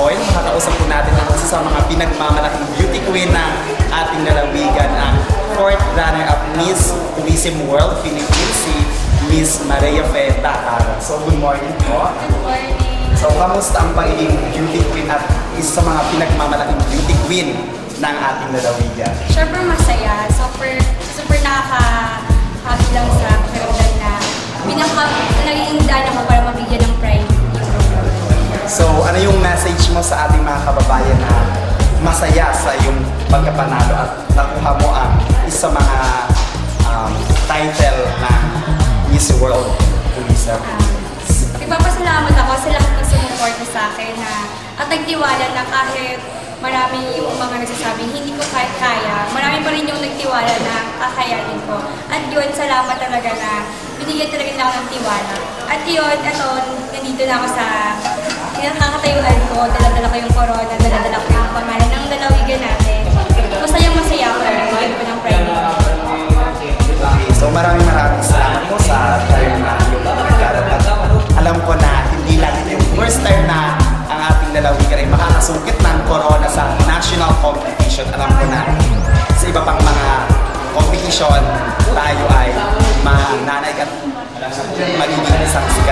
Boy. Makakausap po natin ang isa sa mga pinagmamalaking beauty queen ng ating lalawigan, ang fourth runner-up Miss Tourism World Philippines, si Miss Maria Feta. So, good morning po. Good morning. So, kamusta ang pagiging beauty queen at isa sa mga pinagmamalaking beauty queen ng ating lalawigan? Siyempre masaya. Super nakaka-happy lang sa pakiramdam na naging daan ako para mabigyan ng pride yung program. So, ano yung message mo sa ating mga kababayan na masaya sa iyong pagkapanalo at nakuha mo ang isa sa mga title ng Miss World Tourism? Nagpapasalamat ako sa lahat ng sumuporta sa akin at nagtiwala na kahit marami yung mga nagsasabing hindi ko kaya, marami pa rin yung nagtiwala na kakayanin ko. At yun, salamat talaga na binigyan talaga na ako ng tiwala. At yun, nandito na ako sa nakakatayuan ko, dala-dala ko yung corona, dala-dala ko yung pangalan ng lalawigan natin. Masaya ako na binigyan ko ng pride. Okay, so maraming salamat po sa time na yung nagkaroon. Alam ko na hindi lang ito yung first time na ang ating lalawigan ay makakasungkit ng corona sa national competition. Alam ko na sa iba pang mga competition tayo ay mananay at magiging isang sikat